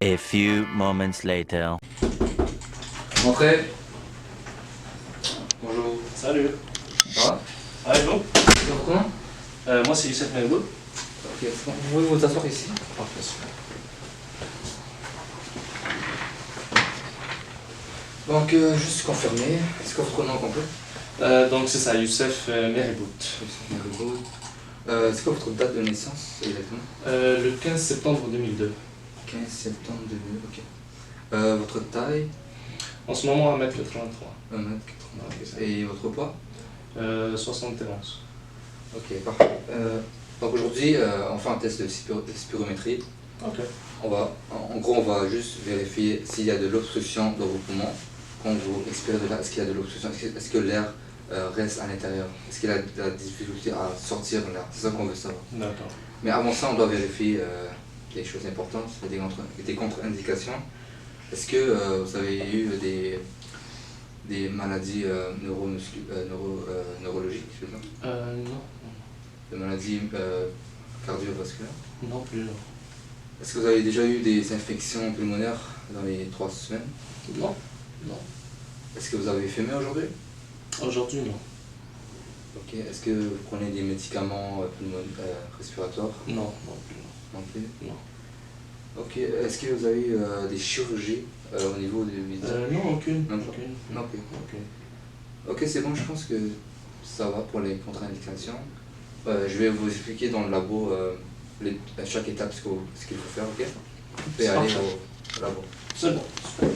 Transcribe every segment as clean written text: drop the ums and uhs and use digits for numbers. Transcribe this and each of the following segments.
A few moments later. Entrez. Bonjour. Salut. Ça va? Ah, et vous? C'est votre nom? Moi, c'est Youssef Merboud. Ok, vous pouvez vous asseoir ici. Parfait, super. Donc, juste confirmer. Est-ce que votre nom est complet? Donc, c'est ça, Youssef Merboud. C'est quoi votre date de naissance exactement? Le 15 septembre 2002. 15 septembre 2000, ok. Votre taille? En ce moment, 1m83. 1m80. Et votre poids? 71. Ok, parfait. Donc aujourd'hui, on fait un test de spirométrie. Ok. En gros, on va juste vérifier s'il y a de l'obstruction dans vos poumons. Quand vous expirez de l'air, est-ce qu'il y a de l'obstruction? Est-ce que l'air reste à l'intérieur? Est-ce qu'il y a de la difficulté à sortir l'air? C'est ça qu'on veut savoir. D'accord. Mais avant ça, on doit vérifier des choses importantes, des contre-indications. Est-ce que vous avez eu des maladies neurologiques, je veux dire? Non. Des maladies cardiovasculaires? Non plus, non. Est-ce que vous avez déjà eu des infections pulmonaires dans les 3 semaines? Non. Non. Est-ce que vous avez fumé aujourd'hui? Aujourd'hui, non. Ok. Est-ce que vous prenez des médicaments respiratoires? Non, non plus, non. Non plus? Non. Ok. Est-ce que vous avez eu des chirurgies au niveau du visage? Non, aucune. Non, Aucune. non plus. Aucune. Ok, c'est bon, je pense que ça va pour les contre-indications. Je vais vous expliquer dans le labo à chaque étape ce qu'il faut faire, ok? Vous pouvez aller au labo. C'est bon. Super.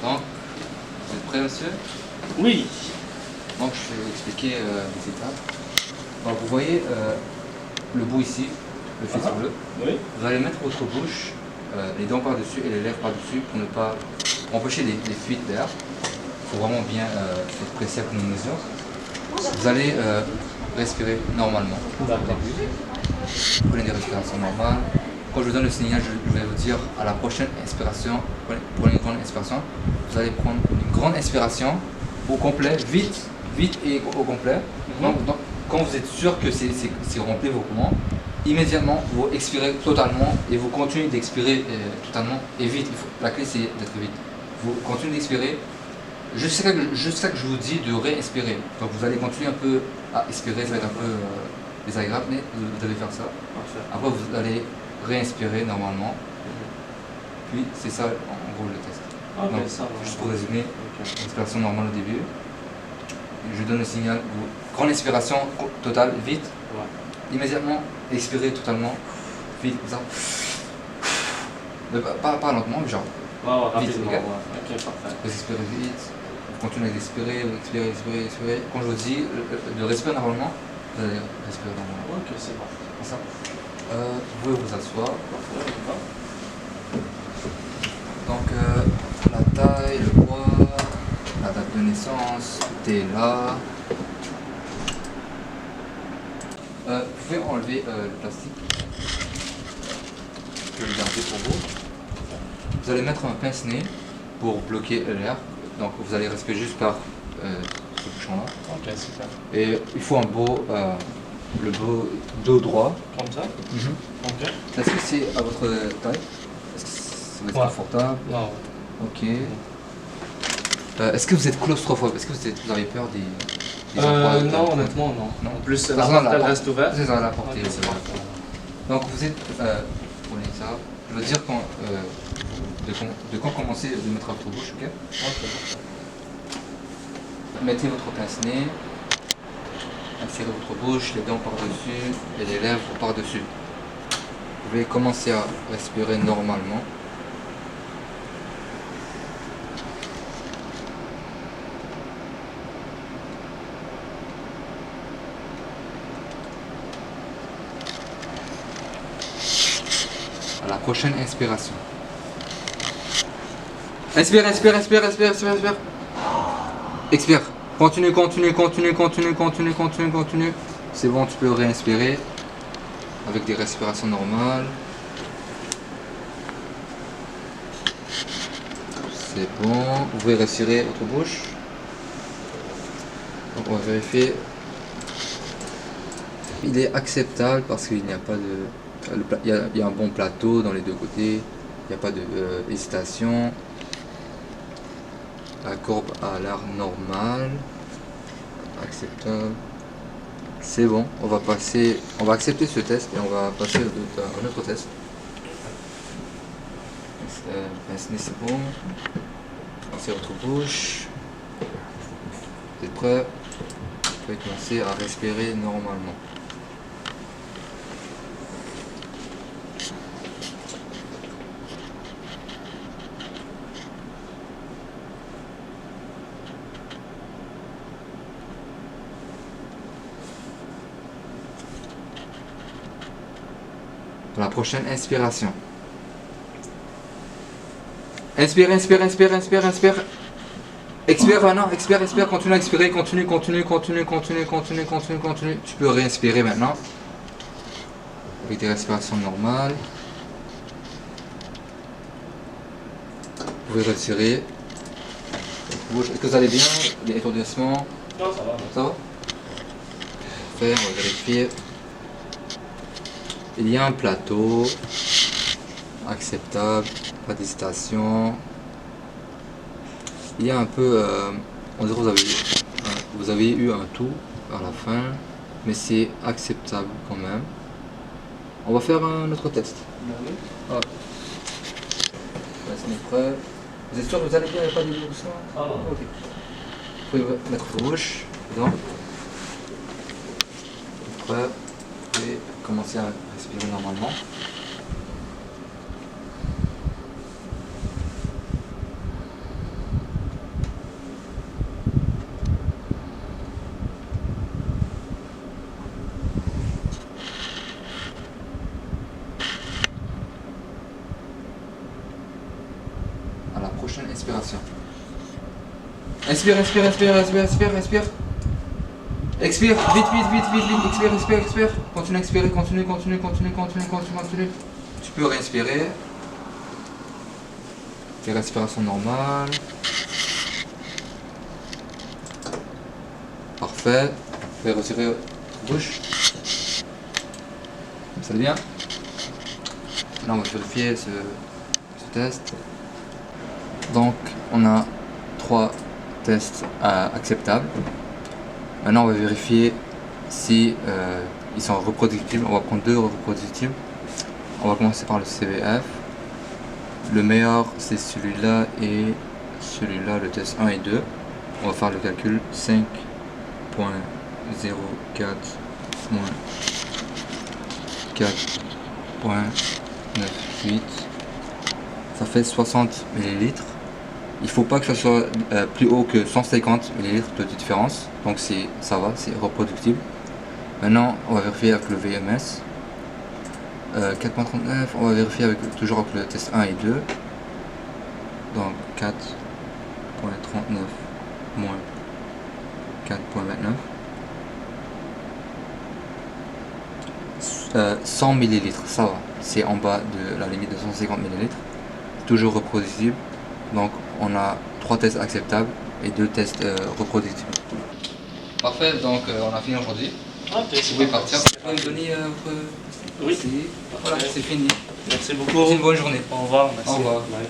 Donc, vous êtes prêt, monsieur? Oui. Donc, je vais vous expliquer les étapes. Donc, vous voyez le bout ici, le filtre bleu. Oui. Vous allez mettre votre bouche, les dents par-dessus et les lèvres par-dessus pour ne pas empêcher les fuites d'air. Il faut vraiment bien être précis avec nos mesures. Vous allez respirer normalement. D'accord. Prenez des respirations normales. Quand je vous donne le signal, je vais vous dire à la prochaine inspiration, prenez une grande inspiration. Vous allez prendre une grande inspiration au complet, vite et au complet. Donc, quand vous êtes sûr que c'est rempli vos poumons, immédiatement vous expirez totalement et vous continuez d'expirer totalement et vite. La clé c'est d'être vite. Vous continuez d'expirer jusqu'à que je vous dis de réinspirer. Donc vous allez continuer un peu à expirer, ça va être un peu désagréable, mais vous devez faire ça. Parfait. Après vous allez réinspirer normalement. Puis c'est ça en gros le test. Ok, Donc, ça va. juste pour résumer, Ok. inspiration normale au début. Je donne le signal, grande inspiration totale, vite. Ouais. Immédiatement, expirez totalement, vite, comme ça. Mais pas lentement, mais genre, Ouais, ouais, vite, rapidement. les gars. Ouais. Ok, parfait. vous expirez vite, vous continuez d'expirer, vous expirez, expirez. Quand je vous dis de respirer normalement, vous allez respirer normalement. Ok, c'est bon. Comme ça. Vous pouvez vous asseoir. Parfait, on y va. Donc, la taille, le poids, la date de naissance, tout est là. Vous pouvez enlever le plastique. Je vais le garder pour vous. Vous allez mettre un pince-nez pour bloquer l'air. Donc vous allez respirer juste par ce bouchon-là. Ok, super. Et il faut le beau dos droit. Comme ça? Ok. Est-ce que c'est à votre taille? Est-ce que ça va être Ouais. confortable? Non. Ok. Est-ce que vous êtes claustrophobe? Est-ce que vous avez peur Non, honnêtement, non. Non. En plus, De toute la façon, porte, la elle porte- reste ouverte. C'est ça, la porte est Ok, c'est ouverte. parfait. Donc vous êtes, prenez ça. Je veux dire quand, de quand commencer de mettre à votre bouche, ok? Ok. Mettez votre pince-nez, insérez votre bouche, les dents par-dessus et les lèvres par-dessus. Vous pouvez commencer à respirer normalement. À la prochaine inspiration. Inspire, inspire, inspire, inspire, inspire, inspire. Expire. Continue, continue, continue, continue, continue, continue, continue. C'est bon, tu peux réinspirer avec des respirations normales. C'est bon. Vous pouvez respirer votre bouche. Donc on va vérifier. Il est acceptable parce qu'il n'y a pas de... Il y a un bon plateau dans les deux côtés. Il n'y a pas de hésitation. La courbe a l'air normale. Acceptable. C'est bon. On va accepter ce test et on va passer à un autre test. C'est bon. C'est votre bouche. Vous êtes prêts? Vous pouvez commencer à respirer normalement. Pour la prochaine inspiration. Inspire, inspire, inspire, inspire, inspire. Expire maintenant, expire, expire, continue à expirer, continue, continue, continue, continue, continue, continue, continue. Tu peux réinspirer maintenant. Avec des respirations normales. Vous pouvez retirer. Est-ce que vous allez bien? Les étourdissements? Non, ça va. Ça va? Parfait, on va vérifier. Il y a un plateau acceptable, pas d'hésitation. Il y a un peu, on dirait que vous avez eu un tout à la fin, mais c'est acceptable quand même. On va faire un autre test. Ah. Là, c'est prêt. Vous êtes sûr que vous allez bien? Il n'y a pas de doucement? Ah non. Ok. Vous pouvez mettre votre bouche dedans. Prêt. Vous pouvez commencer à respirer normalement. À la prochaine inspiration. Inspire, inspire, inspire, inspire, inspire, inspire. Expire, vite, vite, vite, vite, vite, expire, expire, expire. Continue à expirer, continue, continue, continue, continue, continue, continue. Tu peux réinspirer. Des respirations normales. Parfait. Vous pouvez retirer votre bouche. Ça va bien? Là, on va vérifier ce test. Donc, on a 3 tests acceptables. Maintenant, on va vérifier si ils sont reproductibles. On va prendre 2 reproductibles. On va commencer par le CVF. Le meilleur, c'est celui-là et celui-là, le test 1 et 2. On va faire le calcul 5.04 moins 4.98. Ça fait 60 ml. Il ne faut pas que ça soit plus haut que 150 ml de différence. Donc ça va, c'est reproductible. Maintenant, on va vérifier avec le VMS. 4.39, on va vérifier toujours avec le test 1 et 2. Donc 4.39 moins 4.29. 100 ml, ça va. C'est en bas de la limite de 150 ml. Toujours reproductible. Donc on a 3 tests acceptables et 2 tests reproductibles. Parfait, donc on a fini aujourd'hui. Ok, Vous pouvez partir. Vous pouvez me donner votre... Oui. Voilà, c'est fini. Merci beaucoup. Passez une bonne journée. Au revoir. Merci. Au revoir. Bye.